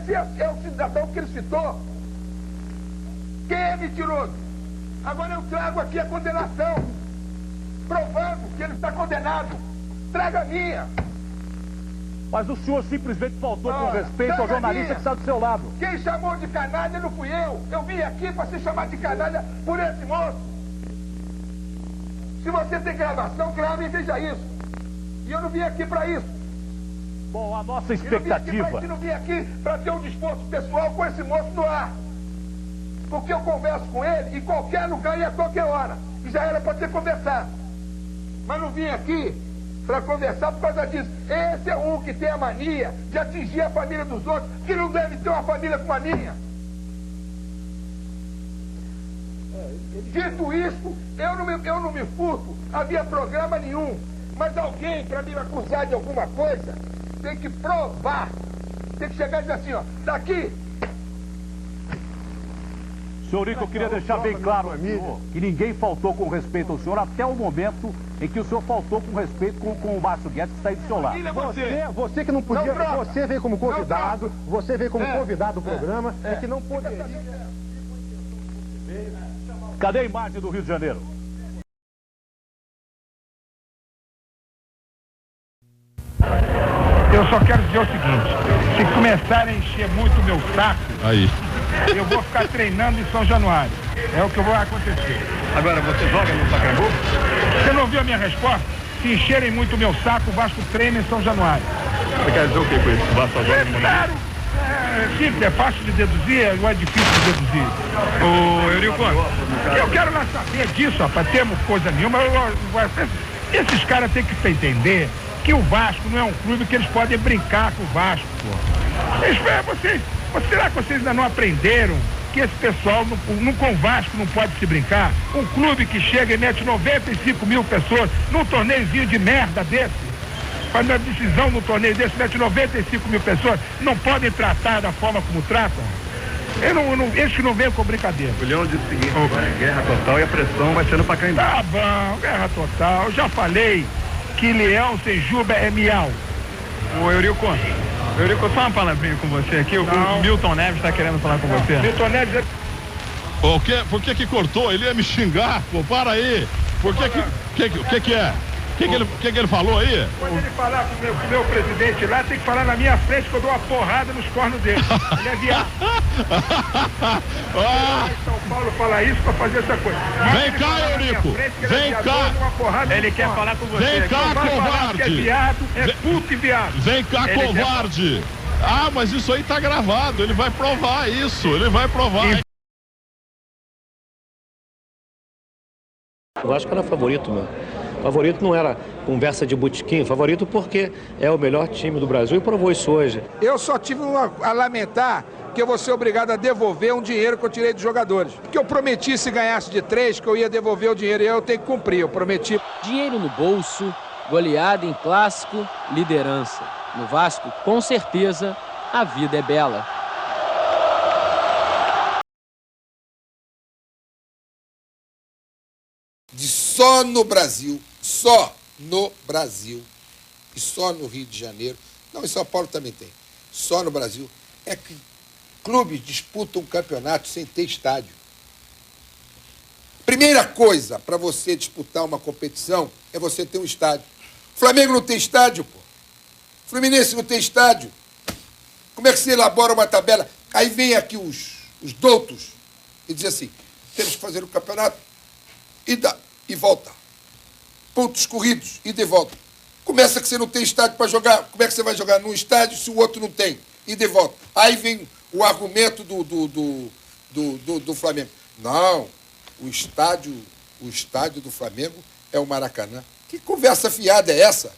Esse é o cidadão que ele citou. Quem é mentiroso? Agora eu trago aqui a condenação, provando que ele está condenado. Traga a minha. Mas o senhor simplesmente faltou com respeito ao jornalista que está do seu lado. Quem chamou de canalha não fui eu. Eu vim aqui para ser chamado de canalha por esse moço. Se você tem gravação, grave e veja isso. E eu não vim aqui para isso. Bom, a nossa expectativa... Eu não vim aqui para ter um discurso pessoal com esse moço no ar. Porque eu converso com ele em qualquer lugar e a qualquer hora. E já era para ter conversado. Mas não vim aqui para conversar por causa disso. Esse é um que tem a mania de atingir a família dos outros, que não deve ter uma família como a minha. Dito isso, eu não me furto, havia programa nenhum. Mas alguém, para me acusar de alguma coisa, tem que provar. Tem que chegar e dizer assim, ó, daqui. Senhor Eurico, eu queria deixar bem claro que ninguém faltou com respeito ao senhor até o momento em que o senhor faltou com respeito com o Márcio Guedes, que está aí do seu lado. Você que não podia, você veio como convidado, do programa e que não poderia... Cadê a imagem do Rio de Janeiro? Eu só quero dizer o seguinte, se começarem a encher muito o meu saco, eu vou ficar treinando em São Januário. É o que vai acontecer. Agora, você joga no Pacaembu? Você não ouviu a minha resposta? Se encherem muito o meu saco, o Vasco treina em São Januário. Você quer dizer o que com isso? O Vasco só joga no Claro! É simples, é fácil de deduzir, não é difícil de deduzir. Ô, Eurico, eu quero lá saber disso, rapaz, temos coisa nenhuma. Esses caras têm que entender que o Vasco não é um clube que eles podem brincar com o Vasco, pô. Será que vocês ainda não aprenderam que esse pessoal, com o Vasco, não pode se brincar? Um clube que chega e mete 95 mil pessoas num torneiozinho de merda desse, faz uma decisão no torneio desse, mete 95 mil pessoas, não podem tratar da forma como tratam? Eles que não vêm com brincadeira. O Leão disse o seguinte, guerra total e a pressão vai sendo pra cá embaixo. Tá bom, guerra total. Eu já falei que leão sem juba é miau. Ô, Eurico, só uma palavrinha com você aqui. O Milton Neves está querendo falar com você. Milton Neves... Por que cortou? Ele ia me xingar, pô, para aí. Por que que é? O que ele falou aí? Quando ele falar com o meu presidente lá, tem que falar na minha frente que eu dou uma porrada nos cornos dele. Ele é viado. São Paulo fala isso pra fazer essa coisa. Vem cá, Eurico. Vem cá. Ele quer falar com você. Vem cá, covarde. É viado, é puto e viado. Vem cá, covarde. Ah, mas isso aí tá gravado. Ele vai provar isso. Ele vai provar. O Vasco era favorito, meu. Favorito não era conversa de botequim, favorito porque é o melhor time do Brasil e provou isso hoje. Eu só tive a lamentar que eu vou ser obrigado a devolver um dinheiro que eu tirei dos jogadores. Porque eu prometi, se ganhasse de 3, que eu ia devolver o dinheiro e eu tenho que cumprir, eu prometi. Dinheiro no bolso, goleada em clássico, liderança. No Vasco, com certeza, a vida é bela. Só no Brasil, só no Brasil, e só no Rio de Janeiro, não, em São Paulo também tem, só no Brasil, é que clubes disputam um campeonato sem ter estádio. Primeira coisa para você disputar uma competição é você ter um estádio. O Flamengo não tem estádio, pô. O Fluminense não tem estádio. Como é que você elabora uma tabela? Aí vem aqui os doutos e dizem assim, temos que fazer o campeonato e volta. Pontos corridos, ida e volta. Começa que você não tem estádio para jogar. Como é que você vai jogar num estádio se o outro não tem? Ida e volta. Aí vem o argumento do Flamengo. Não, o estádio do Flamengo é o Maracanã. Que conversa fiada é essa?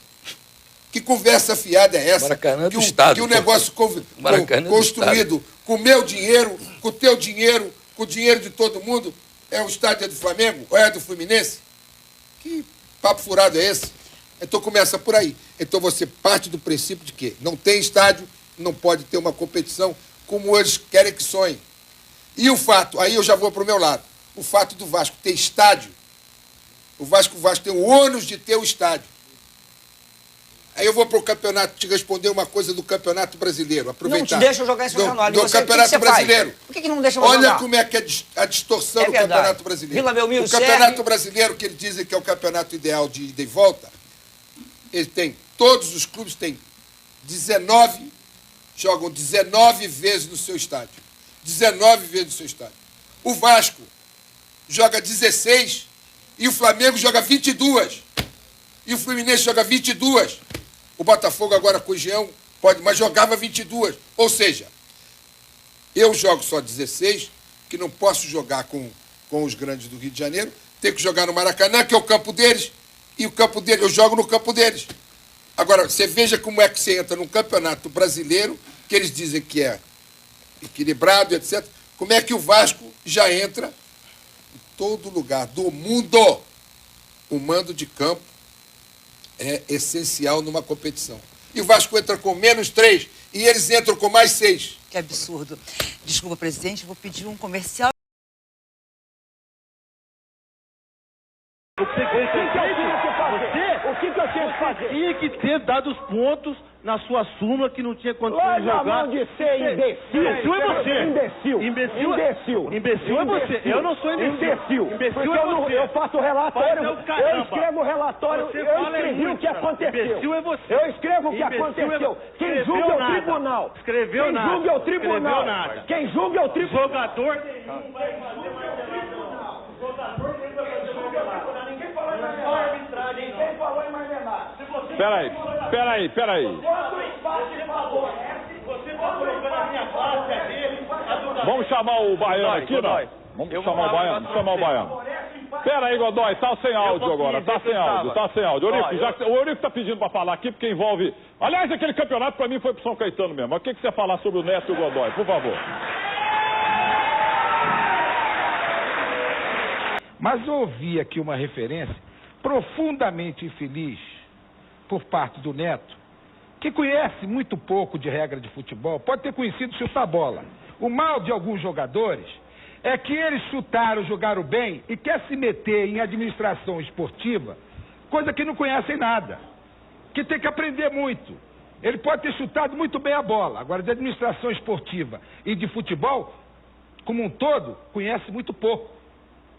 Que conversa fiada é essa? Maracanã do Estado. Que o negócio construído com o meu dinheiro, com o teu dinheiro, com o dinheiro de todo mundo, é o estádio do Flamengo ou é do Fluminense? Que papo furado é esse? Então começa por aí. Então você parte do princípio de que não tem estádio, não pode ter uma competição como eles querem que sonhem. E o fato, aí eu já vou para o meu lado, o fato do Vasco ter estádio, o Vasco tem o ônus de ter o estádio. Aí eu vou pro campeonato te responder uma coisa do Campeonato Brasileiro. Aproveitar. Não te deixa jogar esse jornal. Do Campeonato Brasileiro. Por que não deixa Olha jogar? como é que é a distorção do Campeonato Brasileiro. Vila Belmiro, o Campeonato Brasileiro, que eles dizem que é o campeonato ideal de ida e volta, ele tem, todos os clubes têm jogam 19 vezes no seu estádio. 19 vezes no seu estádio. O Vasco joga 16 e o Flamengo joga 22. E o Fluminense joga 22. O Botafogo agora com o Jean pode, mas jogava 22. Ou seja, eu jogo só 16, que não posso jogar com os grandes do Rio de Janeiro, tenho que jogar no Maracanã, que é o campo deles, e o campo deles, eu jogo no campo deles. Agora, você veja como é que você entra num campeonato brasileiro, que eles dizem que é equilibrado, etc. Como é que o Vasco já entra em todo lugar do mundo? O mando de campo é essencial numa competição. E o Vasco entra com -3 e eles entram com +6. Que absurdo. Desculpa, presidente, vou pedir um comercial. O que eu tinha que fazer? Tinha que ter dado os pontos na sua súmula que não tinha condições de jogar. Mão de ser imbecil. Imbecil é você. Imbecil. Imbecil é você. Eu não sou imbecil. Imbecil é você. Eu faço relatório. Eu escrevo relatório. Você Eu fala escrevi muito, o que aconteceu. Imbecil é você. Eu escrevo o que Imbecil aconteceu. Quem escreveu julga é o nada. tribunal. Escreveu Quem nada. julga é o tribunal. Escreveu nada. Quem julga é o tribunal. Jogador nenhum vai fazer mais tribunal. Jogador nenhum vai fazer mais tribunal. Ninguém falou em mais arbitragem. Ninguém falou em mais nada. Peraí. Você tá colocando a minha face, a dele, a do... Vamos chamar o Baiano aqui, não? Vamos chamar o Baiano. Pera aí, Godoy, tá sem áudio agora, tá sem áudio. O Eurico tá pedindo pra falar aqui, porque envolve... Aliás, aquele campeonato pra mim foi pro São Caetano mesmo. Mas o que você ia falar sobre o Neto e o Godoy, por favor? Mas ouvi aqui uma referência profundamente infeliz por parte do Neto, que conhece muito pouco de regra de futebol, pode ter conhecido chutar bola. O mal de alguns jogadores é que eles chutaram, jogaram bem e quer se meter em administração esportiva, coisa que não conhecem nada, que tem que aprender muito. Ele pode ter chutado muito bem a bola, agora de administração esportiva e de futebol, como um todo, conhece muito pouco.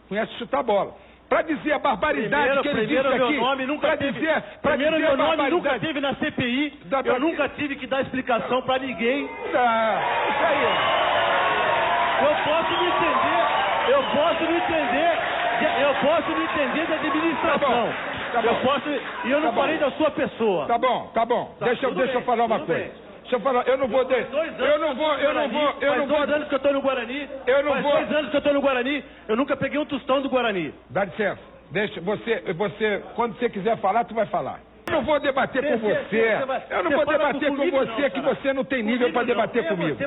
Conhece chutar bola. Para dizer a barbaridade que ele disse aqui... Primeiro meu nome nunca teve na CPI, eu nunca tive que dar explicação para ninguém. Isso aí. Eu posso me entender de administração. Tá bom. E eu não falei da sua pessoa. Tá bom. Deixa eu falar uma coisa. Deixa eu falar, eu não vou... Faz 2 anos que eu tô no Guarani. Faz 2 anos que eu tô no Guarani. Eu nunca peguei um tostão do Guarani. Dá licença. Deixa, você, quando você quiser falar, tu vai falar. Eu não vou debater com você. Eu não vou debater com você, que você não tem nível para debater comigo. Você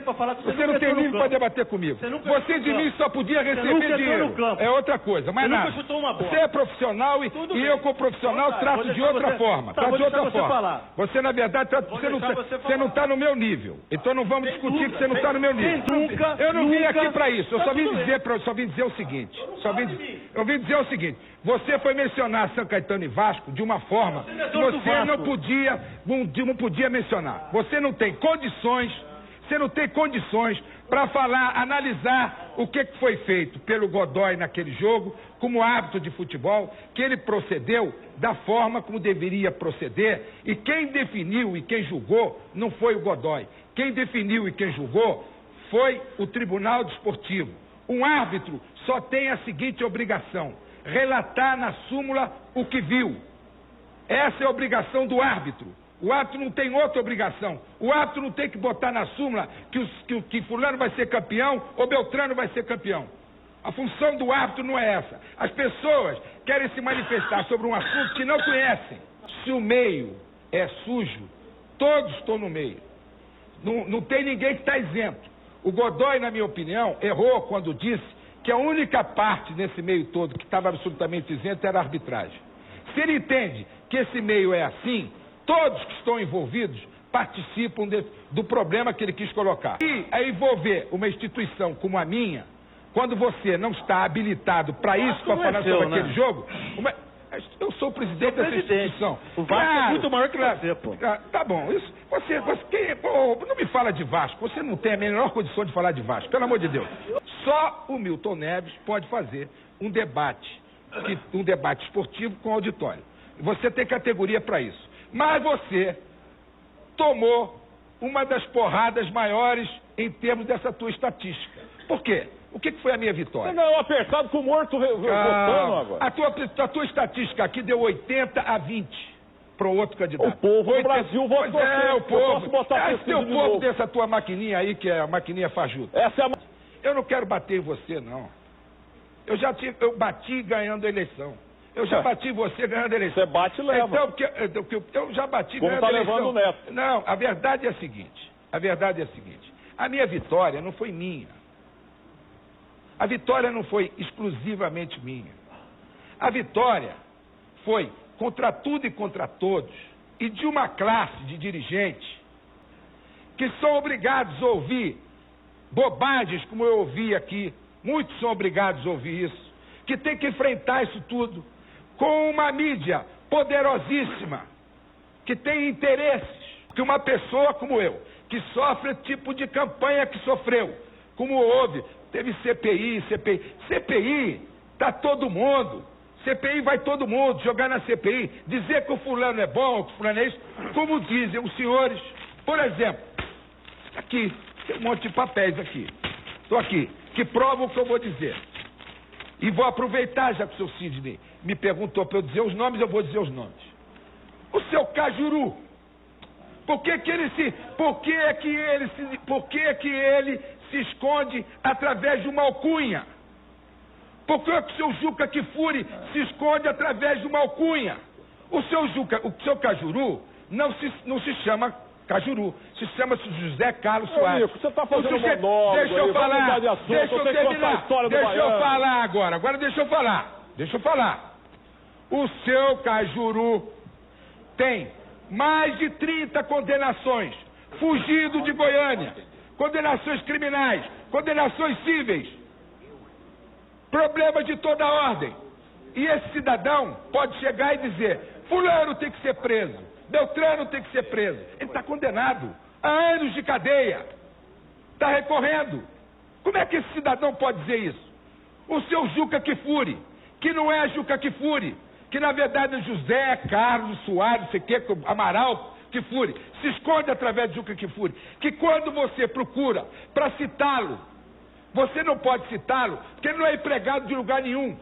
não tem nível para debater comigo. Você de mim só podia receber dinheiro. É outra coisa, mas nada. Você é profissional e eu, como profissional, trato de outra forma. Você, na verdade, você não está no meu nível. Então não vamos discutir que você não está no meu nível. Eu não vim aqui para isso. Eu só vim dizer o seguinte. Você foi mencionar São Caetano e Vasco de uma forma que você não podia mencionar. Você não tem condições para analisar o que foi feito pelo Godoy naquele jogo, como árbitro de futebol, que ele procedeu da forma como deveria proceder, e quem definiu e quem julgou não foi o Godoy. Quem definiu e quem julgou foi o Tribunal Desportivo. Um árbitro só tem a seguinte obrigação: relatar na súmula o que viu. Essa é a obrigação do árbitro. O árbitro não tem outra obrigação. O árbitro não tem que botar na súmula que fulano vai ser campeão ou Beltrano vai ser campeão. A função do árbitro não é essa. As pessoas querem se manifestar sobre um assunto que não conhecem. Se o meio é sujo, todos estão no meio. Não tem ninguém que está isento. O Godoy, na minha opinião, errou quando disse que a única parte nesse meio todo que estava absolutamente isenta era a arbitragem. Se ele entende que esse meio é assim, todos que estão envolvidos participam do problema que ele quis colocar. E a envolver uma instituição como a minha, quando você não está habilitado para isso, para falar sobre aquele jogo... Eu sou o presidente dessa instituição. O Vasco é muito maior que você, pô. Tá bom, isso. Não me fala de Vasco. Você não tem a menor condição de falar de Vasco, pelo amor de Deus. Só o Milton Neves pode fazer um debate esportivo com auditório. Você tem categoria para isso. Mas você tomou uma das porradas maiores em termos dessa tua estatística. Por quê? O que foi a minha vitória? Você ganhou apertado com o morto votando agora. A tua estatística aqui deu 80-20 para o outro candidato. O povo do Brasil votou você. O povo. Esse é o povo dessa tua maquininha aí, que é a maquininha fajuta. Essa é a... Eu não quero bater em você, não. Eu bati ganhando a eleição. Eu já bati em você ganhando a eleição. Você bate e leva. Então, eu já bati como ganhando a eleição. Levando o Neto. Não, a verdade é a seguinte. A minha vitória não foi minha. A vitória não foi exclusivamente minha. A vitória foi contra tudo e contra todos, e de uma classe de dirigentes que são obrigados a ouvir bobagens como eu ouvi aqui. Muitos são obrigados a ouvir isso. Que tem que enfrentar isso tudo com uma mídia poderosíssima, que tem interesses. Que uma pessoa como eu, que sofre o tipo de campanha que sofreu, como houve, teve CPI, CPI, tá todo mundo. CPI vai todo mundo jogar na CPI, dizer que o fulano é bom, que o fulano é isso, como dizem os senhores. Por exemplo, aqui, tem um monte de papéis aqui. Estou aqui, que provam o que eu vou dizer. E vou aproveitar, já que o seu Sidney me perguntou para eu dizer os nomes, eu vou dizer os nomes. O seu Cajuru. Por que ele se esconde através de uma alcunha? Por que o seu Juca Kfouri se esconde através de uma alcunha? O seu Cajuru não se chama Cajuru, se chama José Carlos Soares. Amigo, você está fazendo monólogo. Deixa eu falar, deixa eu terminar. Deixa eu falar agora deixa eu falar. O seu Cajuru tem mais de 30 condenações, fugido de Goiânia, condenações criminais, condenações cíveis, problemas de toda ordem. E esse cidadão pode chegar e dizer: fulano tem que ser preso, Beltrano tem que ser preso. Ele está condenado a anos de cadeia, está recorrendo. Como é que esse cidadão pode dizer isso? O seu Juca Kfouri, que não é Juca Kfouri, que na verdade é José Carlos Soares, Amaral Kfouri, se esconde através de Juca Kfouri, que quando você procura para citá-lo, você não pode citá-lo, porque ele não é empregado de lugar nenhum.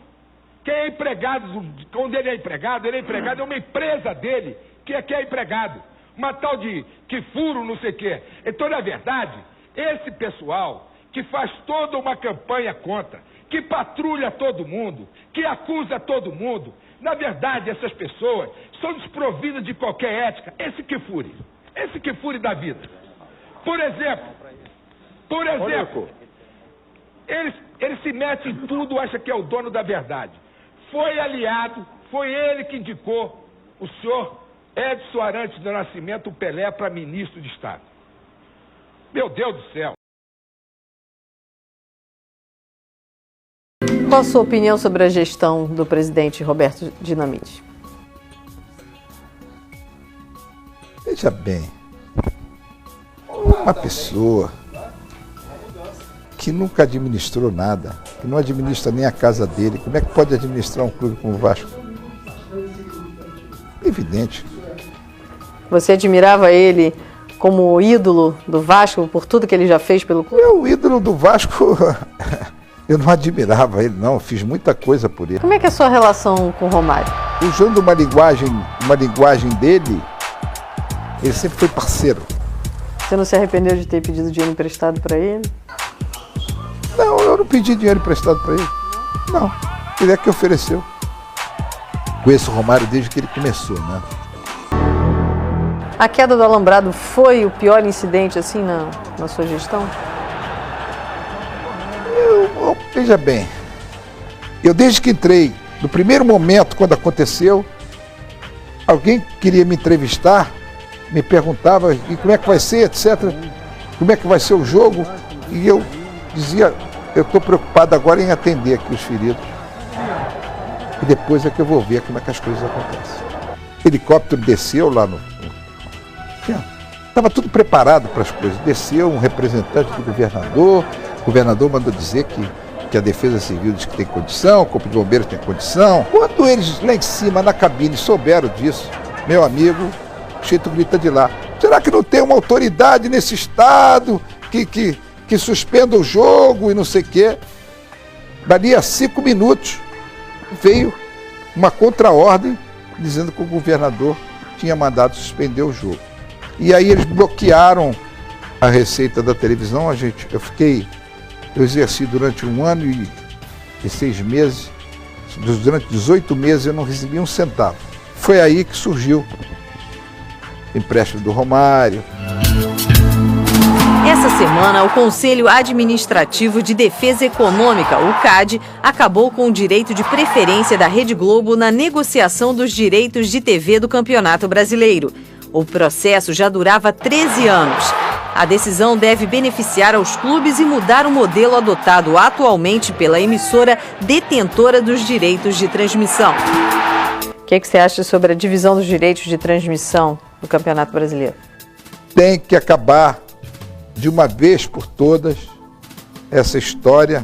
Quem é empregado, quando ele é empregado é uma empresa dele, que é empregado. Uma tal de Kfouri, não sei o quê. Então, na verdade, esse pessoal que faz toda uma campanha contra, que patrulha todo mundo, que acusa todo mundo, na verdade, essas pessoas são desprovidas de qualquer ética. Esse Kfouri da vida. Por exemplo, ele se mete em tudo, acha que é o dono da verdade. Foi aliado, foi ele que indicou o senhor Edson Arantes do Nascimento, o Pelé, para ministro de Estado. Meu Deus do céu. Qual a sua opinião sobre a gestão do presidente Roberto Dinamite? Veja bem, uma pessoa que nunca administrou nada, que não administra nem a casa dele, como é que pode administrar um clube como o Vasco? Evidente. Você admirava ele como ídolo do Vasco por tudo que ele já fez pelo clube? O ídolo do Vasco, eu não admirava ele, não. Fiz muita coisa por ele. Como é que é a sua relação com o Romário? Usando uma linguagem dele, ele sempre foi parceiro. Você não se arrependeu de ter pedido dinheiro emprestado para ele? Não, eu não pedi dinheiro emprestado para ele. Não, ele é que ofereceu. Conheço o Romário desde que ele começou, né? A queda do alambrado foi o pior incidente, assim, na sua gestão? Veja bem, eu desde que entrei, no primeiro momento, quando aconteceu, alguém queria me entrevistar, me perguntava como é que vai ser, etc. Como é que vai ser o jogo, e eu dizia, eu estou preocupado agora em atender aqui os feridos. e depois é que eu vou ver como é que as coisas acontecem. O helicóptero desceu lá no... Estava tudo preparado para as coisas. Desceu um representante do governador, o governador mandou dizer que a Defesa Civil diz que tem condição, o Corpo de Bombeiros tem condição. Quando eles lá em cima, na cabine, souberam disso, meu amigo, o Chito grita de lá. Será que não tem uma autoridade nesse estado que suspenda o jogo e não sei o quê? Dali a 5 minutos veio uma contra-ordem dizendo que o governador tinha mandado suspender o jogo. E aí eles bloquearam a receita da televisão. Eu exerci durante 1 ano e 6 meses, durante 18 meses eu não recebi um centavo. Foi aí que surgiu o empréstimo do Romário. Essa semana, o Conselho Administrativo de Defesa Econômica, o CAD, acabou com o direito de preferência da Rede Globo na negociação dos direitos de TV do Campeonato Brasileiro. O processo já durava 13 anos. A decisão deve beneficiar aos clubes e mudar o modelo adotado atualmente pela emissora detentora dos direitos de transmissão. O que você acha sobre a divisão dos direitos de transmissão do Campeonato Brasileiro? Tem que acabar de uma vez por todas essa história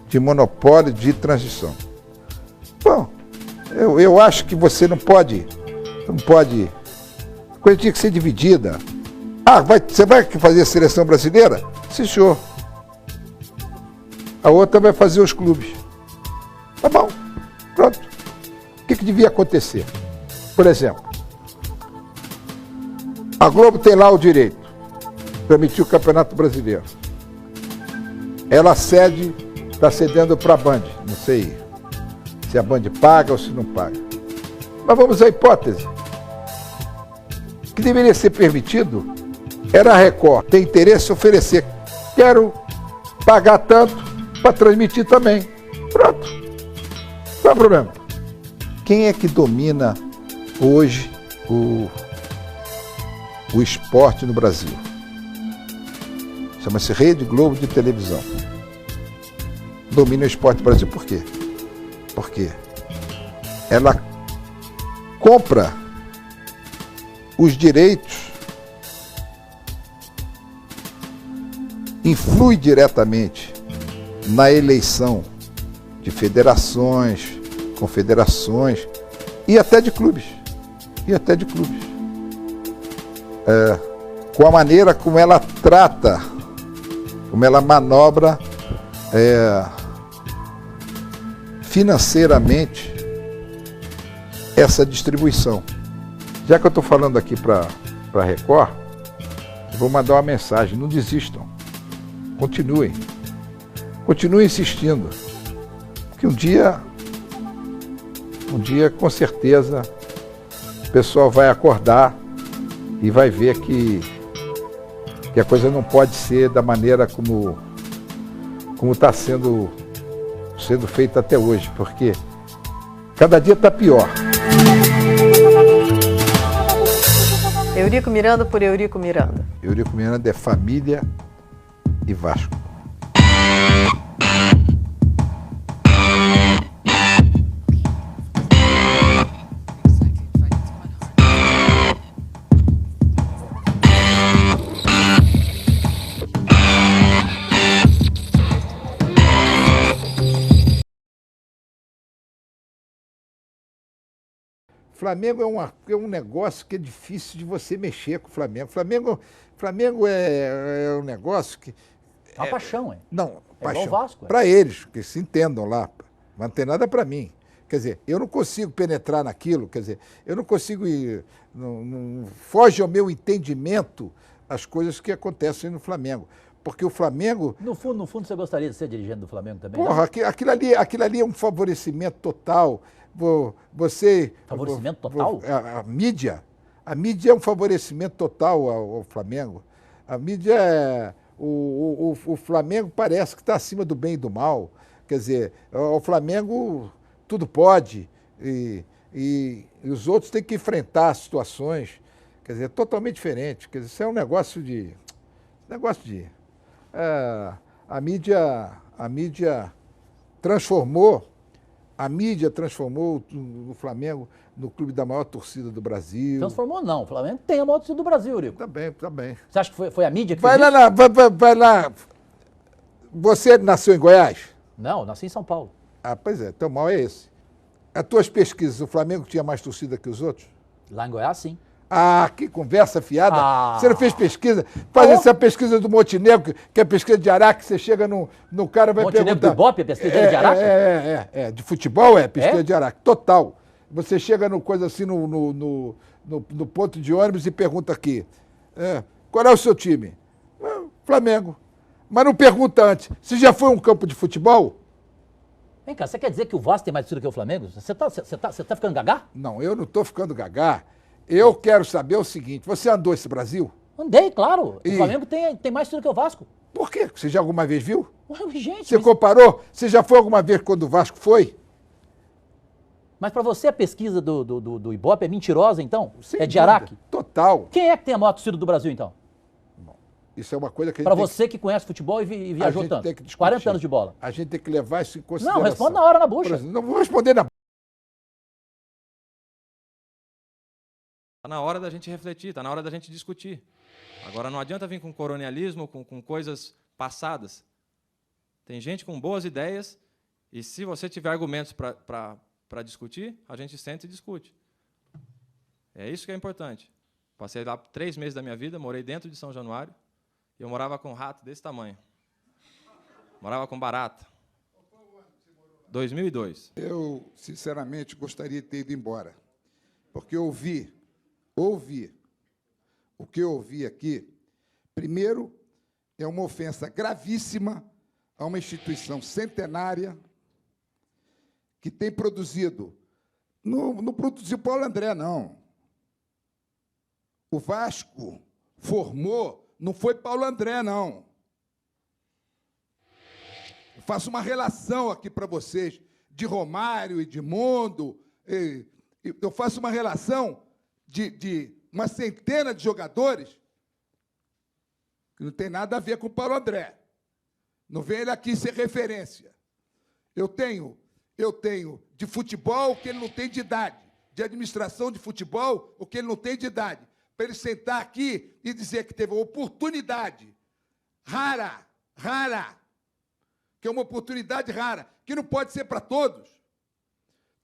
de monopólio de transmissão. Bom, eu acho que você não pode, a coisa tinha que ser dividida. Você vai fazer a seleção brasileira? Sim, senhor. A outra vai fazer os clubes. Tá bom, pronto. O que devia acontecer? Por exemplo, a Globo tem lá o direito de transmitir o Campeonato Brasileiro. Ela está cedendo para a Band. Não sei se a Band paga ou se não paga. Mas vamos à hipótese. O que deveria ser permitido era a Record ter interesse em oferecer. Quero pagar tanto para transmitir também. Pronto. Não é problema. Quem é que domina hoje o esporte no Brasil? Chama-se Rede Globo de televisão. Domina o esporte no Brasil por quê? Porque ela compra os direitos, influi diretamente na eleição de federações, confederações e até de clubes. Com a maneira como ela trata, como ela manobra financeiramente essa distribuição. Já que eu estou falando aqui para a Record, eu vou mandar uma mensagem: não desistam, continuem insistindo, porque um dia com certeza o pessoal vai acordar e vai ver que a coisa não pode ser da maneira como está sendo feita até hoje, porque cada dia está pior. Eurico Miranda por Eurico Miranda. Eurico Miranda é família e Vasco. Flamengo é um negócio que é difícil de você mexer com o Flamengo. Flamengo é um negócio que... É uma paixão, hein? Não, paixão. Igual o Vasco. Para eles, que se entendam lá. Mas não tem nada para mim. Quer dizer, eu não consigo penetrar naquilo, quer dizer, eu não consigo ir... Não foge ao meu entendimento as coisas que acontecem no Flamengo. Porque o Flamengo... No fundo, você gostaria de ser dirigente do Flamengo também? Porra, aquilo ali é um favorecimento total. Favorecimento total? A mídia é um favorecimento total ao Flamengo. A mídia é... O Flamengo parece que está acima do bem e do mal. Quer dizer, o Flamengo tudo pode e os outros têm que enfrentar situações, quer dizer, totalmente diferentes. Quer dizer, isso é um negócio de... a mídia transformou A mídia transformou o Flamengo no clube da maior torcida do Brasil. Transformou não, o Flamengo tem a maior torcida do Brasil, Eurico. Tá bem. Você acha que foi a mídia que vai fez lá, vai lá. Você nasceu em Goiás? Não, nasci em São Paulo. Ah, pois é, então mal é esse. As tuas pesquisas, o Flamengo tinha mais torcida que os outros? Lá em Goiás, sim. Ah, que conversa fiada. Você não fez pesquisa? Faz essa pesquisa do Montenegro, que é pesquisa de Araque, você chega no cara vai Montenegro perguntar... do Ibope, é pesquisa de Araque? De futebol é pesquisa de Araque, total. Você chega no coisa assim, no ponto de ônibus e pergunta aqui, qual é o seu time? Flamengo. Mas não pergunta antes, se já foi um campo de futebol? Vem cá, você quer dizer que o Vasco tem mais torcida que o Flamengo? Você tá ficando gagá? Não, eu não estou ficando gagá. Eu quero saber o seguinte, você andou esse Brasil? Andei, claro. O Flamengo tem mais torcida que o Vasco. Por quê? Você já alguma vez viu? Gente, você comparou? Você já foi alguma vez quando o Vasco foi? Mas para você a pesquisa do Ibope é mentirosa, então? Sem é de Araque? Total. Quem é que tem a maior torcida do Brasil, então? Bom, isso é uma coisa que a gente Para você que conhece futebol e viajou tanto. 40 anos de bola. A gente tem que levar isso em consideração. Não, responde na hora, na bucha. Não vou responder na Está na hora da gente refletir, está na hora da gente discutir. Agora, não adianta vir com colonialismo, com coisas passadas. Tem gente com boas ideias e, se você tiver argumentos para discutir, a gente senta e discute. É isso que é importante. Passei lá 3 meses da minha vida, morei dentro de São Januário e eu morava com um rato desse tamanho. Morava com barata. 2002. Eu, sinceramente, gostaria de ter ido embora, porque eu ouvi o que eu ouvi aqui, primeiro, é uma ofensa gravíssima a uma instituição centenária que tem produzido, não produziu Paulo André, não. O Vasco formou, não foi Paulo André, não. Eu faço uma relação aqui para vocês de Romário, Edmundo, eu faço uma relação de uma centena de jogadores que não tem nada a ver com o Paulo André. Não vem ele aqui ser referência. Eu tenho de futebol o que ele não tem de idade, de administração de futebol o que ele não tem de idade, para ele sentar aqui e dizer que teve uma oportunidade rara, que é uma oportunidade rara, que não pode ser para todos.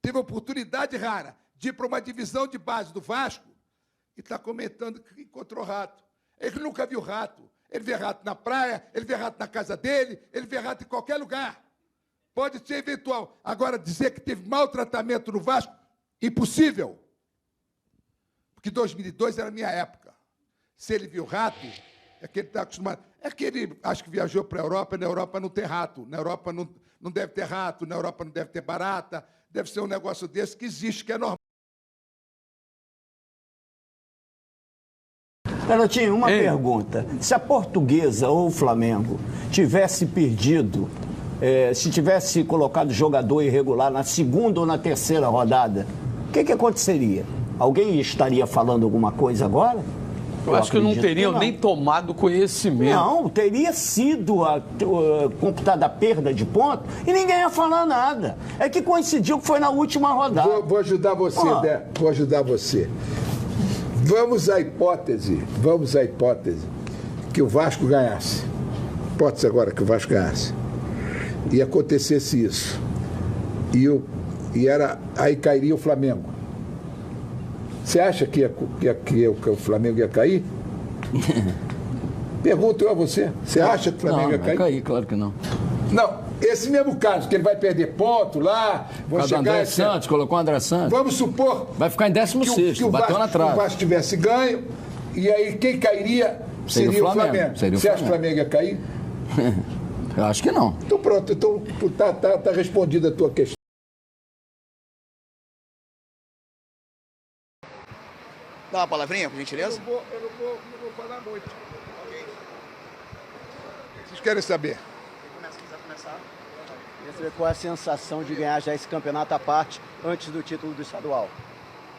Teve uma oportunidade rara de ir para uma divisão de base do Vasco e está comentando que encontrou rato. Ele nunca viu rato. Ele vê rato na praia, ele vê rato na casa dele, ele vê rato em qualquer lugar. Pode ser eventual. Agora, dizer que teve maltratamento no Vasco, impossível. Porque 2002 era a minha época. Se ele viu rato, é que ele está acostumado. É que ele, acho que viajou para a Europa, na Europa não tem rato. Na Europa não deve ter rato, na Europa não deve ter barata. Deve ser um negócio desse que existe, que é normal. Garotinho, uma pergunta. Se a Portuguesa ou o Flamengo tivesse perdido, se tivesse colocado jogador irregular na segunda ou na terceira rodada, o que aconteceria? Alguém estaria falando alguma coisa agora? Eu acho que não teriam nem tomado conhecimento. Não, teria sido computada a perda de ponto e ninguém ia falar nada. É que coincidiu que foi na última rodada. Vou ajudar você, Dé. Vou ajudar você. Vamos à hipótese que o Vasco ganhasse. Hipótese agora que o Vasco ganhasse. E acontecesse isso. Aí cairia o Flamengo. Você acha que o Flamengo ia cair? Pergunto eu a você. Você acha que o Flamengo ia cair? Não, vai cair, claro que não. Não, esse mesmo caso, que ele vai perder ponto lá, vão chegar... André Santos, colocou o André Santos. Vamos supor... Vai ficar em 16º, bateu na trave. Se o Vasco tivesse ganho, e aí quem cairia seria o Flamengo. Você acha que o Flamengo ia cair? Eu acho que não. Então pronto, então tá respondida a tua questão. Dá uma palavrinha, por gentileza? Eu não vou falar muito. Okay. Vocês querem saber? Queria saber qual é a sensação de ganhar já esse campeonato à parte antes do título do estadual.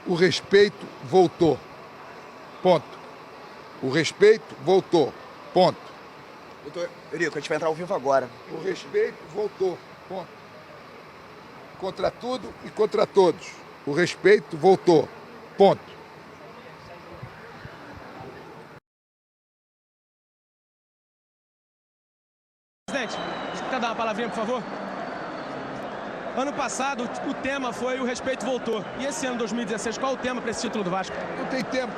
O respeito voltou. Ponto. O respeito voltou. Ponto. Doutor Eurico, a gente vai entrar ao vivo agora. O respeito voltou. Ponto. contra tudo e contra todos. O respeito voltou. Ponto. Presidente, quer dar uma palavrinha, por favor? Ano passado, o tema foi o respeito voltou. E esse ano, 2016, qual o tema para esse título do Vasco? Não tem tempo.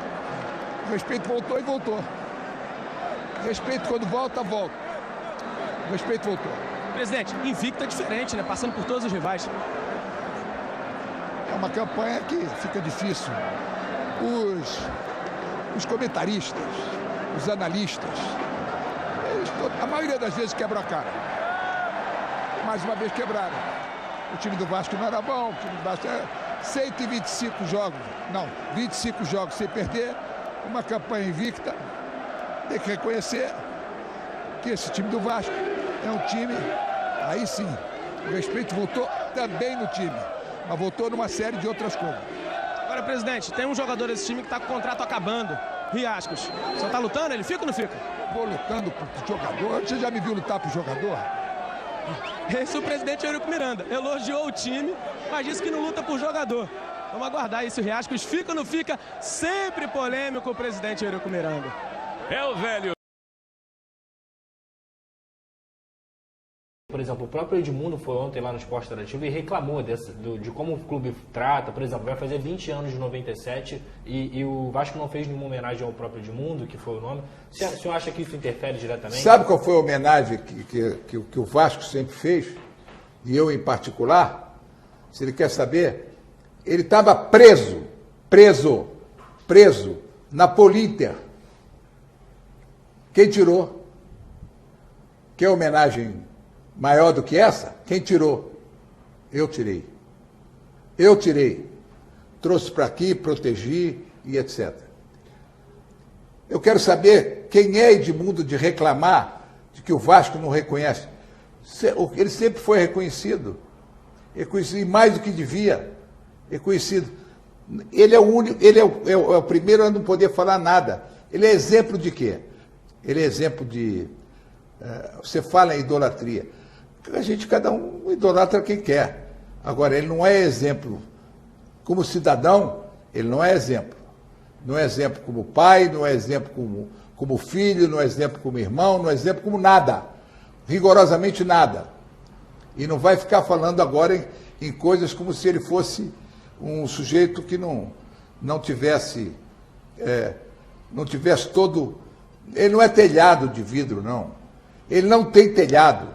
O respeito voltou e voltou. O respeito, quando volta, volta. O respeito voltou. Presidente, invicto é diferente, né? Passando por todos os rivais. É uma campanha que fica difícil. Os comentaristas, os analistas, a maioria das vezes quebram a cara. Mais uma vez quebraram. O time do Vasco não era bom, o time do Vasco era 125 jogos, não, 25 jogos sem perder, uma campanha invicta. Tem que reconhecer que esse time do Vasco é um time, aí sim, o respeito voltou também no time, mas voltou numa série de outras coisas. Agora, presidente, tem um jogador desse time que está com o contrato acabando, Riascos. O senhor está lutando? Ele fica ou não fica? Vou lutando por jogador. Você já me viu lutar por jogador? Esse é o presidente Eurico Miranda. Elogiou o time, mas disse que não luta por jogador. Vamos aguardar aí se o Riascos fica ou não fica. Sempre polêmico o presidente Eurico Miranda. É o velho. Por exemplo, o próprio Edmundo foi ontem lá no Esporte Interativo e reclamou de como o clube trata. Por exemplo, vai fazer 20 anos de 97 e o Vasco não fez nenhuma homenagem ao próprio Edmundo, que foi o nome. O senhor acha que isso interfere diretamente? Sabe qual foi a homenagem que o Vasco sempre fez? E eu em particular? Se ele quer saber, ele estava preso na Polinter. Quem tirou? Que homenagem maior do que essa? Quem tirou? Eu tirei. Trouxe para aqui, protegi e etc. Eu quero saber quem é Edmundo de reclamar de que o Vasco não reconhece. Ele sempre foi reconhecido. Reconhecido mais do que devia. Reconhecido. Ele é o único, ele é o primeiro a não poder falar nada. Ele é exemplo de quê? Ele é exemplo de... você fala em idolatria. Cada um idolatra quem quer. Agora, ele não é exemplo. Como cidadão, ele não é exemplo. Não é exemplo como pai, não é exemplo como filho, não é exemplo como irmão, não é exemplo como nada. Rigorosamente nada. E não vai ficar falando agora em coisas como se ele fosse um sujeito que não tivesse todo... Ele não é telhado de vidro, não. Ele não tem telhado.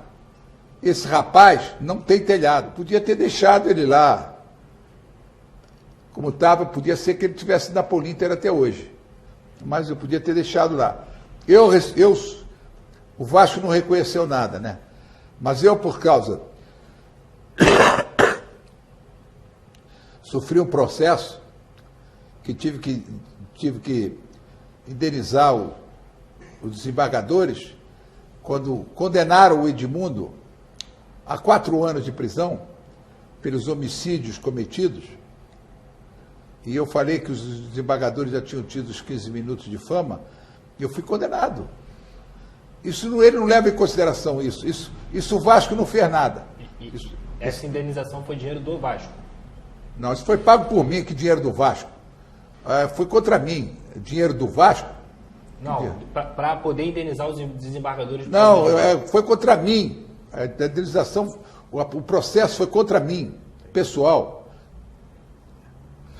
Esse rapaz não tem telhado. Podia ter deixado ele lá. Como estava, podia ser que ele tivesse na Polinter até hoje. Mas eu podia ter deixado lá. O Vasco não reconheceu nada, né? Mas eu, por causa... sofri um processo que tive que indenizar os desembargadores quando condenaram o Edmundo a 4 anos de prisão pelos homicídios cometidos. E eu falei que os desembargadores já tinham tido os 15 minutos de fama, e eu fui condenado. Ele não leva em consideração isso. Isso o Vasco não fez nada. Essa indenização foi dinheiro do Vasco? Não, isso foi pago por mim. Que dinheiro do Vasco? Foi contra mim. Dinheiro do Vasco? Não, para poder indenizar os desembargadores... Não, foi contra mim. A indenização, o processo foi contra mim, pessoal.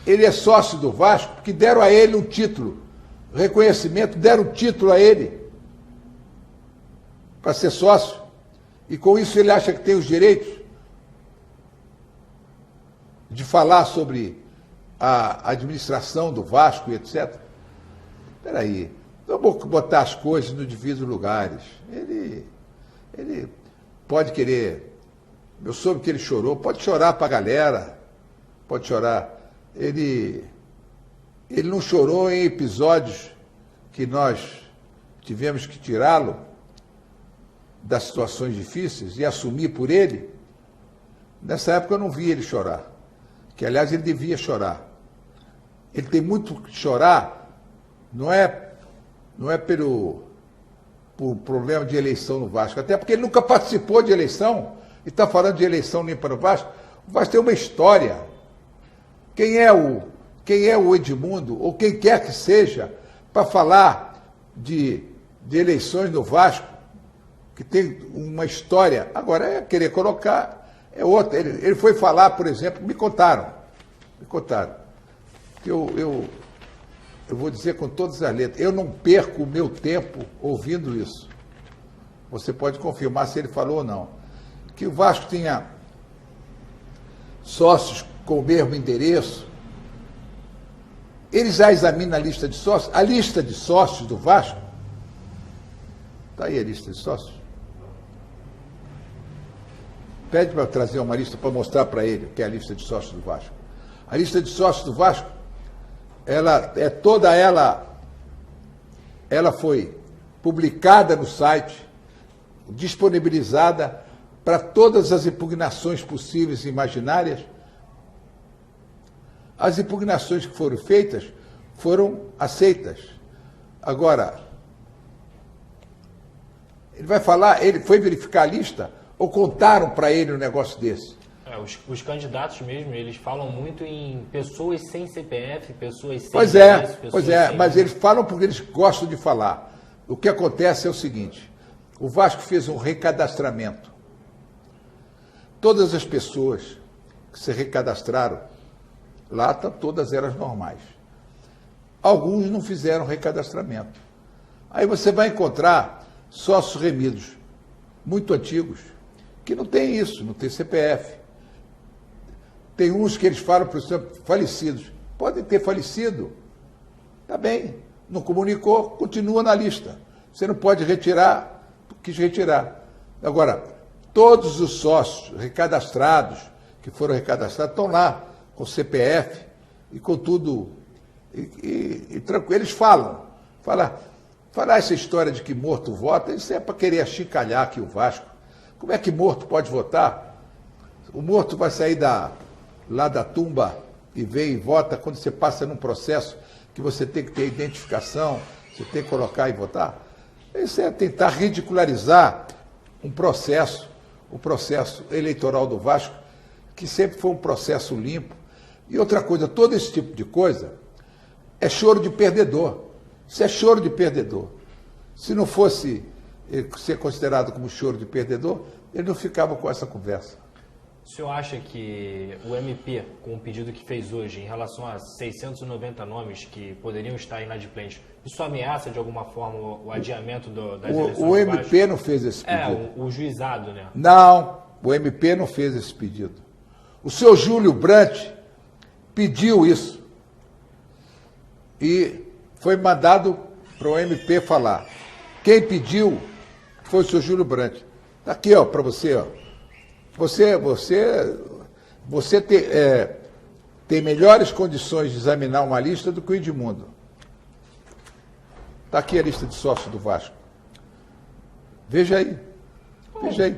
Ele é sócio do Vasco porque deram a ele um título, reconhecimento, deram um título a ele para ser sócio. E com isso ele acha que tem os direitos de falar sobre a administração do Vasco e etc. Espera aí, vamos botar as coisas nos devidos lugares. Ele pode querer... Eu soube que ele chorou, pode chorar para a galera, pode chorar. Ele não chorou em episódios que nós tivemos que tirá-lo das situações difíceis e assumir por ele. Nessa época eu não vi ele chorar, que aliás ele devia chorar. Ele tem muito que chorar, não é por problema de eleição no Vasco, até porque ele nunca participou de eleição, e está falando de eleição limpa no Vasco. O Vasco tem uma história. Quem é o Edmundo, ou quem quer que seja, para falar de eleições no Vasco, que tem uma história. Agora, é querer colocar, é outra. Ele foi falar, por exemplo, me contaram, que eu vou dizer com todas as letras, eu não perco o meu tempo ouvindo isso. Você pode confirmar se ele falou ou não. Que o Vasco tinha sócios com o mesmo endereço. Ele já examina a lista de sócios. A lista de sócios do Vasco. Está aí a lista de sócios. Pede para trazer uma lista para mostrar para ele o que é a lista de sócios do Vasco. A lista de sócios do Vasco, ela foi publicada no site, disponibilizada para todas as impugnações possíveis e imaginárias. As impugnações que foram feitas foram aceitas. Agora, ele vai falar, ele foi verificar a lista ou contaram para ele um negócio desse? Os candidatos mesmo, eles falam muito em pessoas sem CPF, pessoas sem... Pois é, mas eles falam porque eles gostam de falar. O que acontece é o seguinte, o Vasco fez um recadastramento. Todas as pessoas que se recadastraram, lá estão todas elas normais. Alguns não fizeram recadastramento. Aí você vai encontrar sócios remidos, muito antigos, que não tem isso, não tem CPF. Tem uns que eles falam, por exemplo, falecidos. Podem ter falecido. Está bem, não comunicou, continua na lista. Você não pode retirar, quis retirar. Agora, todos os sócios recadastrados, que foram recadastrados, estão lá, com CPF e com tudo. E tranquilo. Eles falar essa história de que morto vota, isso é para querer achincalhar aqui o Vasco. Como é que morto pode votar? O morto vai sair lá da tumba e vem e vota quando você passa num processo que você tem que ter identificação, você tem que colocar e votar? Isso é tentar ridicularizar o processo eleitoral do Vasco, que sempre foi um processo limpo. E outra coisa, todo esse tipo de coisa é choro de perdedor. Isso é choro de perdedor. Se não fosse ser considerado como choro de perdedor, ele não ficava com essa conversa. O senhor acha que o MP, com o pedido que fez hoje, em relação a 690 nomes que poderiam estar inadimplentes, isso ameaça de alguma forma o adiamento das eleições? O MP não fez esse pedido. O juizado, né? Não, o MP não fez esse pedido. O senhor Júlio Brandt pediu isso. E foi mandado para o MP falar. Quem pediu foi o senhor Júlio Brandt. Está aqui, ó, para você, ó. Você tem melhores condições de examinar uma lista do que o Edmundo. Está aqui a lista de sócios do Vasco. Veja aí. Veja aí.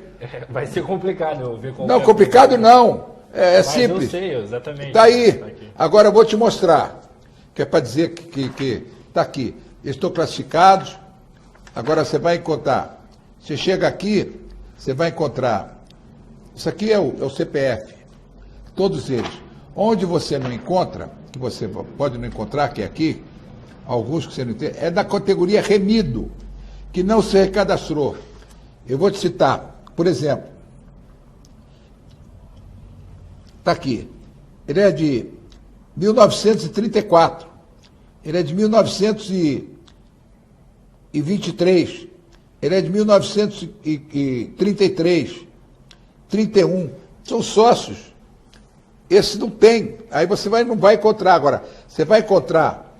Vai ser complicado eu ver. Não, complicado não. É simples. Eu sei, exatamente. Está aí. Tá, agora eu vou te mostrar. Que é para dizer que está aqui. Eles estão classificados. Agora você vai encontrar. Você chega aqui, você vai encontrar. Isso aqui é o CPF. Todos eles. Onde você não encontra, que você pode não encontrar, que é aqui, alguns que você não entende, é da categoria remido, que não se recadastrou. Eu vou te citar, por exemplo, está aqui, ele é de 1934, ele é de 1923, ele é de 1933, 31, são sócios. Esse não tem, aí você não vai encontrar. Agora, você vai encontrar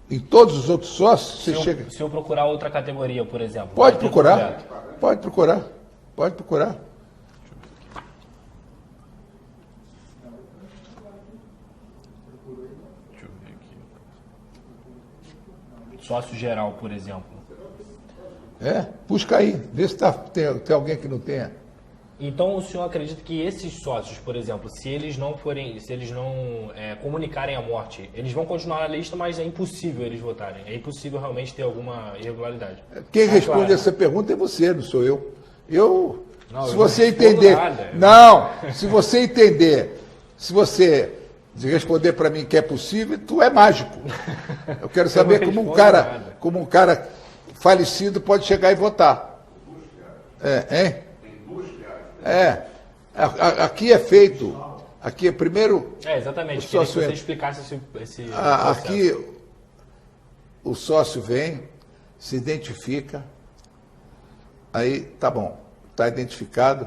em todos os outros sócios, se eu procurar outra categoria, por exemplo. Pode procurar, pode procurar, pode procurar. Deixa eu ver aqui. Sócio geral, por exemplo. Busca aí, vê se tem alguém que não tenha. Então o senhor acredita que esses sócios, por exemplo, se eles não comunicarem a morte, eles vão continuar na lista, mas é impossível eles votarem? É impossível realmente ter alguma irregularidade? Quem responde essa pergunta é você, não sou eu. Se você entender... Não, se você entender, se você responder para mim que é possível, tu é mágico. Eu quero saber como um cara falecido pode chegar e votar. Aqui é feito... Aqui é primeiro... exatamente. Queria que você explicasse esse aqui o sócio vem, se identifica, aí tá bom, está identificado,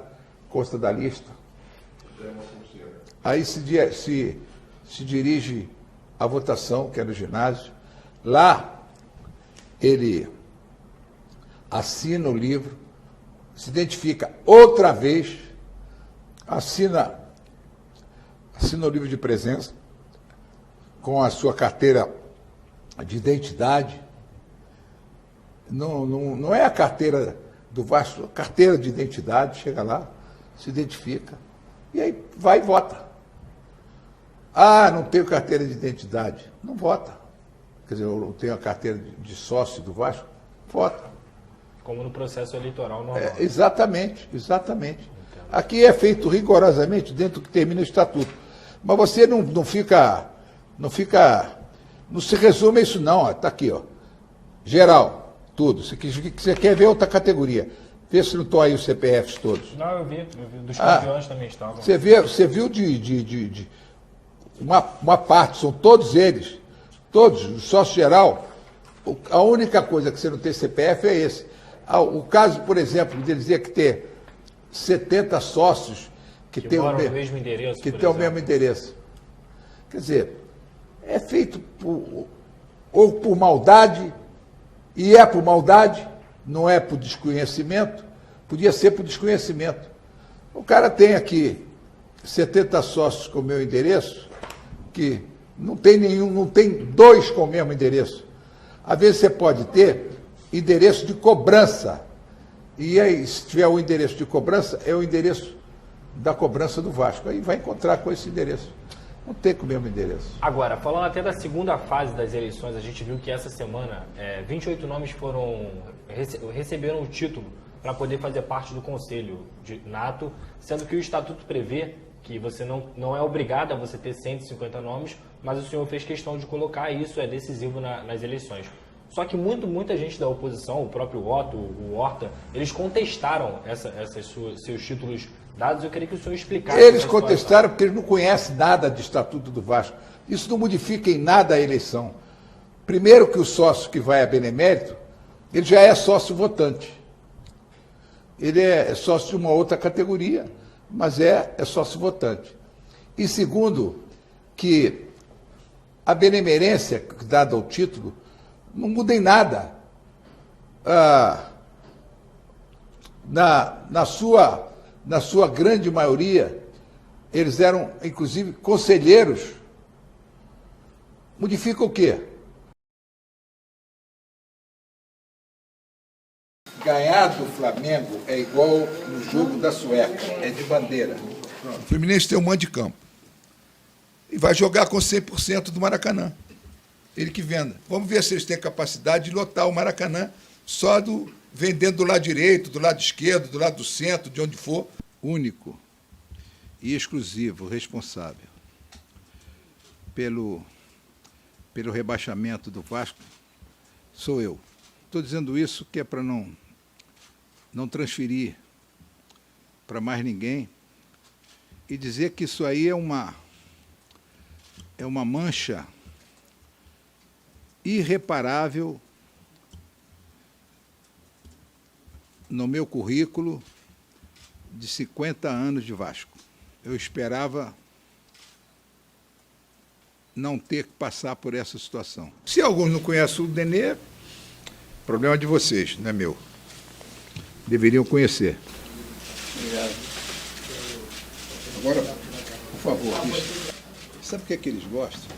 consta da lista. Aí se dirige à votação, que é no ginásio. Lá ele assina o livro, se identifica outra vez, assina o livro de presença com a sua carteira de identidade. Não é a carteira do Vasco, a carteira de identidade, chega lá, se identifica, e aí vai e vota. Não tenho carteira de identidade, não vota. Quer dizer, eu não tenho a carteira de sócio do Vasco, vota. Como no processo eleitoral normal. Exatamente. Aqui é feito rigorosamente dentro do que termina o estatuto. Mas você não se resume a isso não, está aqui, ó. Geral, tudo. Você quer ver outra categoria. Vê se não estão aí os CPFs todos. Não, eu vi dos campeões também estavam. Você viu de uma parte, são todos eles, todos, o sócio geral. A única coisa que você não tem CPF é esse. O caso, por exemplo, de dizer que ter 70 sócios que tem o mesmo endereço. Quer dizer, é feito por maldade, e é por maldade, não é por desconhecimento, podia ser por desconhecimento. O cara tem aqui 70 sócios com o meu endereço, que não tem dois com o mesmo endereço. Às vezes você pode ter endereço de cobrança, e aí, se tiver o endereço de cobrança, é o endereço da cobrança do Vasco. Aí vai encontrar com esse endereço. Não tem com o mesmo endereço. Agora, falando até da segunda fase das eleições, a gente viu que essa semana 28 nomes receberam o título para poder fazer parte do Conselho de Nato, sendo que o Estatuto prevê que você não é obrigado a você ter 150 nomes, mas o senhor fez questão de colocar isso, é decisivo nas eleições. Só que muita gente da oposição, o próprio Otto, o Horta, eles contestaram seus títulos dados. Eu queria que o senhor explicasse. Eles contestaram porque eles não conhecem nada de Estatuto do Vasco. Isso não modifica em nada a eleição. Primeiro que o sócio que vai a benemérito, ele já é sócio votante. Ele é sócio de uma outra categoria, mas é sócio votante. E segundo, que a benemerência dada ao título não muda em nada. Na sua grande maioria, eles eram, inclusive, conselheiros. Modifica o quê? Ganhar do Flamengo é igual no jogo da Sueca, é de bandeira. O Fluminense tem um mando de campo. E vai jogar com 100% do Maracanã. Ele que venda. Vamos ver se eles têm capacidade de lotar o Maracanã só vendendo do lado direito, do lado esquerdo, do lado do centro, de onde for. Único e exclusivo responsável pelo rebaixamento do Vasco sou eu. Estou dizendo isso que é para não transferir para mais ninguém e dizer que isso aí é uma mancha irreparável no meu currículo de 50 anos de Vasco. Eu esperava não ter que passar por essa situação. Se alguns não conhecem o Denê, problema de vocês, não é meu. Deveriam conhecer. Obrigado. Agora, por favor, sabe o que é que eles gostam?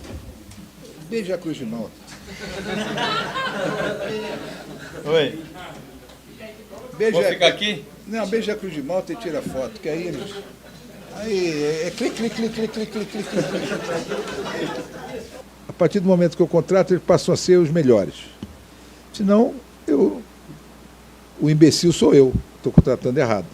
Beija a Cruz de Malta. Oi. Beija, vou ficar aqui? Não, beija a Cruz de Malta e tira foto, que aí eles... Aí é clique. A partir do momento que eu contrato, eles passam a ser os melhores. Senão, o imbecil sou eu, estou contratando errado.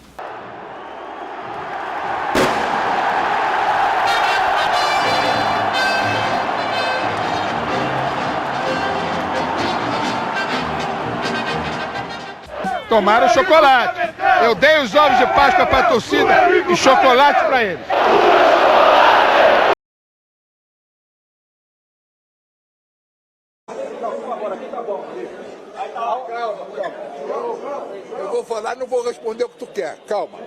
tomaram chocolate. Eu dei os ovos de Páscoa para a torcida e chocolate para eles. Eu vou falar, não vou responder o que tu quer. Calma.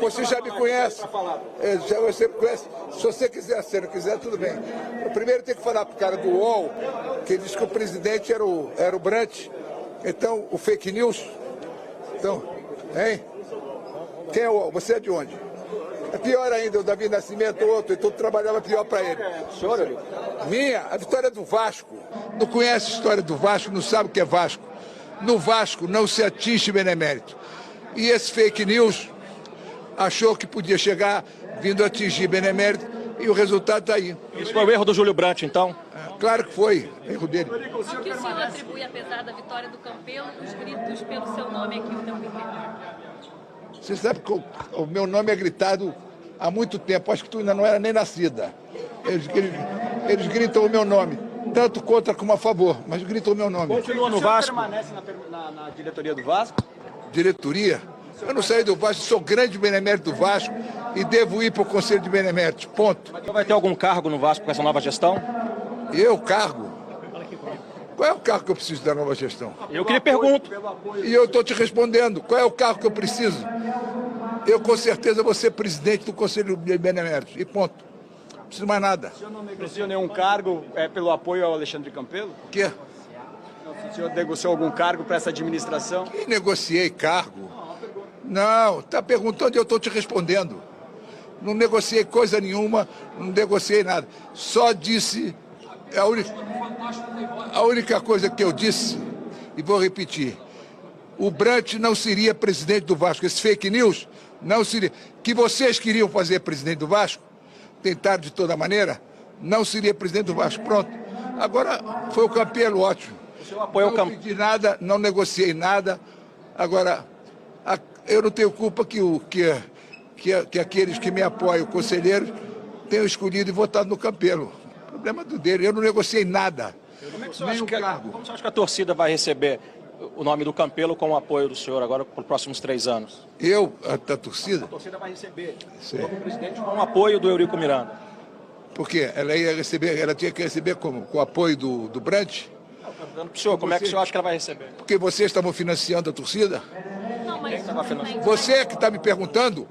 Você já me conhece. Você me conhece. Se você quiser, se não quiser, tudo bem. Eu primeiro tenho que falar pro cara do UOL, que diz que o presidente era o Brant. Então, o fake news. Então, hein? Quem é o UOL? Você é de onde? É pior ainda, o Davi Nascimento, outro, então trabalhava pior para ele. Minha, a vitória do Vasco. Não conhece a história do Vasco, não sabe o que é Vasco. No Vasco não se atinge benemérito. E esse fake news achou que podia chegar vindo atingir benemérito e o resultado está aí. Isso foi o erro do Júlio Brandt, então? Claro que foi, erro dele. Ao que o senhor atribui, apesar da vitória do Campelo, os gritos pelo seu nome aqui o tempo inteiro? Você sabe que o meu nome é gritado há muito tempo, acho que tu ainda não era nem nascida. Eles gritam o meu nome, tanto contra como a favor, mas gritam o meu nome. Continua no Vasco? Permanece na diretoria do Vasco? Diretoria? Eu não saí do Vasco, sou grande benemérito do Vasco e devo ir para o Conselho de Beneméritos, ponto. Mas vai ter algum cargo no Vasco com essa nova gestão? Eu, cargo? Qual é o cargo que eu preciso da nova gestão? Eu que lhe pergunto. E eu estou te respondendo, qual é o cargo que eu preciso? Eu com certeza vou ser presidente do Conselho de Beneméritos, e ponto. Não preciso mais nada. O senhor não negociou nenhum cargo pelo apoio ao Alexandre Campelo? O quê? O senhor negociou algum cargo para essa administração? Que negociei cargo? Não, está perguntando e eu estou te respondendo. Não negociei coisa nenhuma, não negociei nada. Só disse, a única coisa que eu disse, e vou repetir, o Brant não seria presidente do Vasco. Esse fake news não seria. Que vocês queriam fazer presidente do Vasco, tentaram de toda maneira, não seria presidente do Vasco. Pronto. Agora foi o Campelo, ótimo. Não pedi nada, não negociei nada. Agora, eu não tenho culpa que aqueles que me apoiam, conselheiros, tenham escolhido e votado no Campelo. O problema do dele, eu não negociei nada. Como você acha que a torcida vai receber o nome do Campelo com o apoio do senhor agora para os próximos 3 anos? A torcida? A torcida vai receber o novo presidente com o apoio do Eurico Miranda. Por quê? Ela tinha que receber como? Com o apoio do Brant? Não, perguntando para o senhor, como é que o senhor acha que ela vai receber? Porque vocês estavam financiando a torcida? Não, mas você que está me perguntando,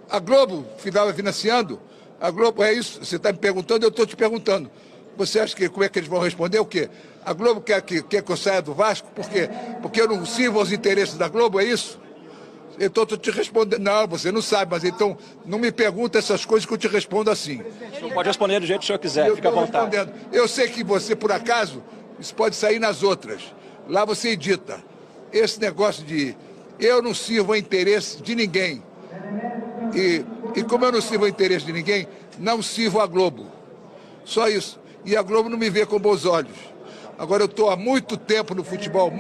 a Globo estava financiando, a Globo, é isso, você está me perguntando, eu estou te perguntando. Você acha que como é que eles vão responder o quê? A Globo quer que eu saia do Vasco? Por quê? Porque eu não sirvo aos interesses da Globo, é isso? Então eu estou te respondendo. Não, você não sabe, mas então não me pergunta essas coisas que eu te respondo assim. O senhor pode responder do jeito que o senhor quiser, fica à vontade. Eu sei que você, por acaso, isso pode sair nas outras. Lá você edita. Esse negócio de eu não sirvo a interesse de ninguém. E como eu não sirvo a interesse de ninguém, não sirvo a Globo. Só isso. E a Globo não me vê com bons olhos. Agora eu estou há muito tempo no futebol,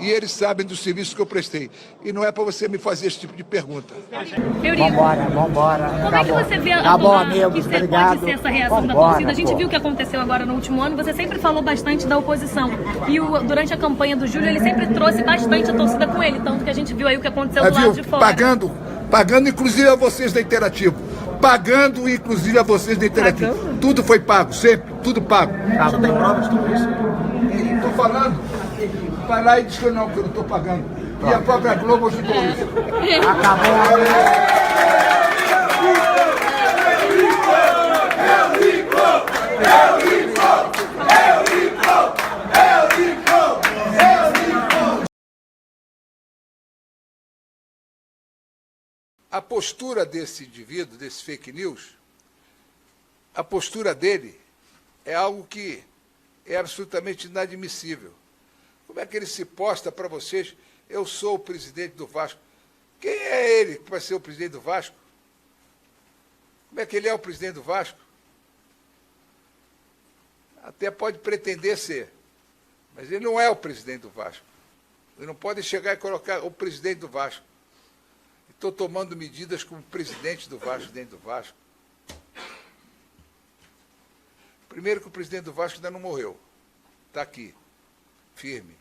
e eles sabem dos serviços que eu prestei. E não é para você me fazer esse tipo de pergunta. Vambora. Como é que você vê amigos, obrigado. Pode ser essa reação da torcida? A gente viu o que aconteceu agora no último ano, você sempre falou bastante da oposição. E durante a campanha do Júlio, ele sempre trouxe bastante a torcida com ele, tanto que a gente viu aí o que aconteceu do lado de fora. Pagando inclusive a vocês da Interativo. Pagando inclusive a vocês da Interativo. Tudo foi pago, sempre, tudo pago. Você tem prova de tudo isso? Estou falando. Vai lá e diz que eu não estou pagando. E a própria Globo ajudou isso. A postura desse indivíduo, desse fake news, a postura dele é algo que é absolutamente inadmissível. Como é que ele se posta para vocês? Eu sou o presidente do Vasco. Quem é ele que vai ser o presidente do Vasco? Como é que ele é o presidente do Vasco? Até pode pretender ser, mas ele não é o presidente do Vasco. Ele não pode chegar e colocar o presidente do Vasco. Estou tomando medidas como presidente do Vasco dentro do Vasco. Primeiro que o presidente do Vasco ainda não morreu. Está aqui, firme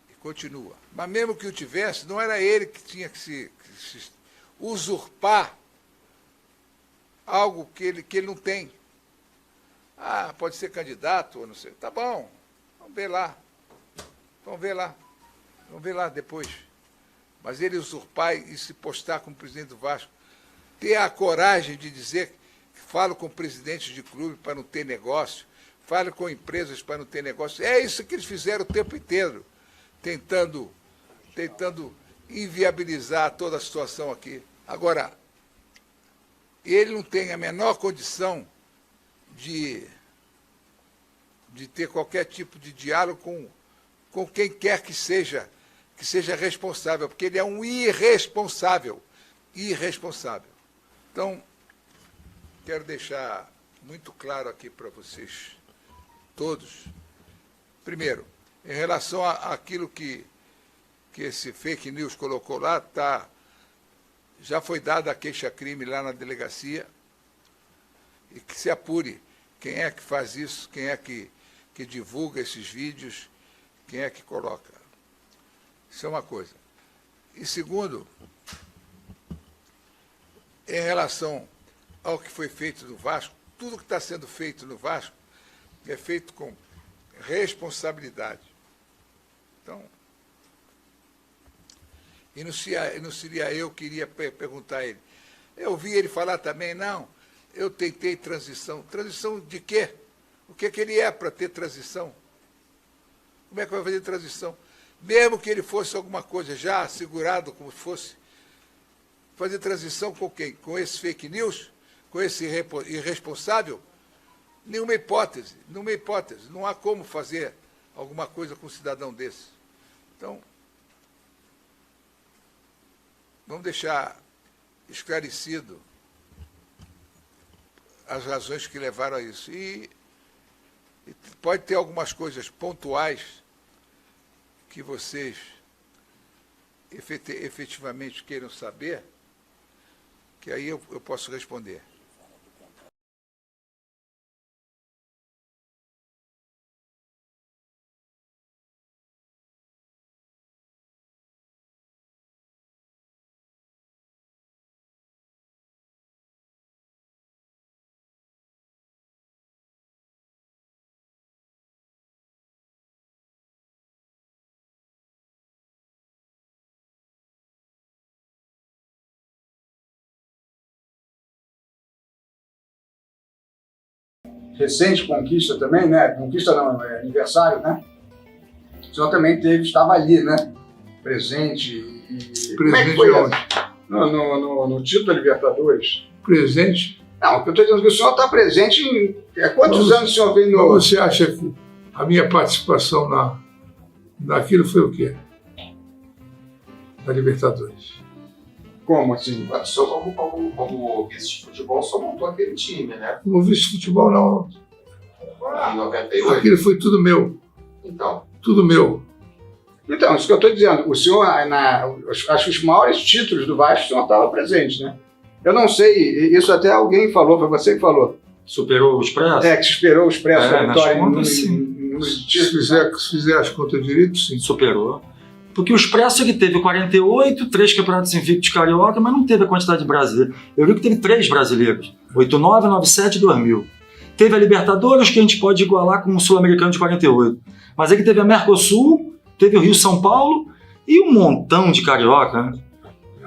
e Continua. Mas mesmo que o tivesse, não era ele que tinha que se usurpar algo que ele não tem. Ah, pode ser candidato, ou não sei. Tá bom, vamos ver lá. Vamos ver lá depois. Mas ele usurpar e se postar como presidente do Vasco, ter a coragem de dizer que falo com presidentes de clube para não ter negócio, falo com empresas para não ter negócio. É isso que eles fizeram o tempo inteiro, tentando inviabilizar toda a situação aqui. Agora, ele não tem a menor condição de ter qualquer tipo de diálogo com quem quer que seja responsável, porque ele é um irresponsável. Então, quero deixar muito claro aqui para vocês todos. Primeiro, em relação àquilo que esse fake news colocou lá, já foi dada a queixa-crime lá na delegacia, e que se apure quem é que faz isso, quem é que divulga esses vídeos, quem é que coloca. Isso é uma coisa. E segundo, em relação ao que foi feito no Vasco, tudo que está sendo feito no Vasco é feito com responsabilidade. Então, e não seria eu que iria perguntar a ele. Eu ouvi ele falar também, não, eu tentei transição. Transição de quê? O que ele é para ter transição? Como é que vai fazer transição? Mesmo que ele fosse alguma coisa já assegurado, como fosse, fazer transição com quem? Com esse fake news? Com esse irresponsável? Nenhuma hipótese. Não há como fazer alguma coisa com um cidadão desse. Então, vamos deixar esclarecido as razões que levaram a isso. E pode ter algumas coisas pontuais que vocês efetivamente queiram saber, que aí eu posso responder. Recente conquista também, né? Conquista não, é aniversário, né? O senhor também estava ali, né? Presente. Como é que foi onde? No título da Libertadores. Presente? Não, eu estou dizendo que o senhor está presente em... Quantos anos o senhor vem no... Você acha que a minha participação naquilo foi o quê? Da Libertadores. Como assim? O senhor, como vice de futebol, só montou aquele time, né? Como vice de futebol, não. Em 98. Aquilo foi tudo meu. Então. Tudo meu. Então, isso que eu estou dizendo. O senhor, acho que os maiores títulos do Vasco, o senhor estava presente, né? Eu não sei, isso até alguém falou, foi você que falou. Superou o Expresso? É, que superou o Expresso. A vitória Se fizer as contas direito, sim. Superou. Porque o Expresso ele teve 48, 3 campeonatos invictos carioca, mas não teve a quantidade de brasileiros. Eu vi que teve 3 brasileiros, 89, 97 e 2000. Teve a Libertadores, que a gente pode igualar com o Sul-Americano de 48. Mas ele teve a Mercosul, teve o Rio-São Paulo e um montão de carioca, né?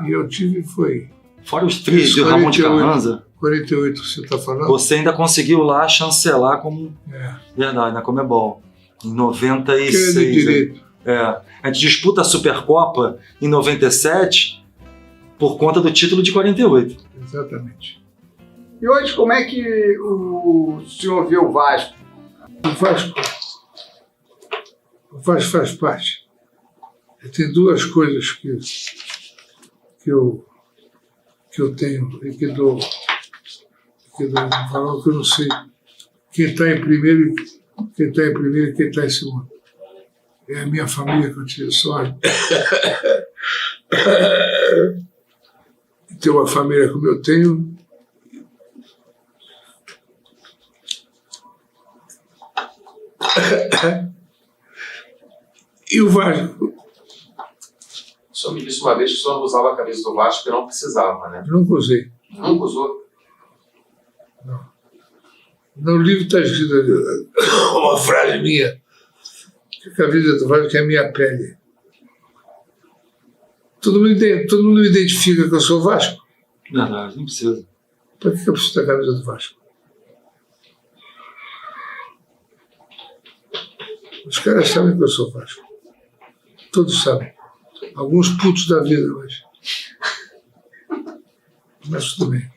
E eu tive, foi... Fora os tris do Ramon de Carranza. 48 você está falando? Você ainda conseguiu lá chancelar como... Verdade, na Comebol. Em 96. Que é de direito. A gente disputa a Supercopa em 97 por conta do título de 48. Exatamente. E hoje, como é que o senhor vê o Vasco? O Vasco faz parte. Tem duas coisas que eu tenho e que dou valor, que eu não sei quem está em primeiro e quem está em segundo. É a minha família que eu tive sorte. Ter uma família como eu tenho. E o Vasco O senhor me disse uma vez que o senhor não usava a camisa do Vasco porque não precisava, né? Nunca usei. Nunca usou? No livro está escrito uma frase minha, que a camisa do Vasco é a minha pele. Todo mundo me identifica que eu sou Vasco. Verdade, não precisa. Para que eu preciso da camisa do Vasco? Os caras sabem que eu sou Vasco. Todos sabem. Alguns putos da vida, mas tudo bem.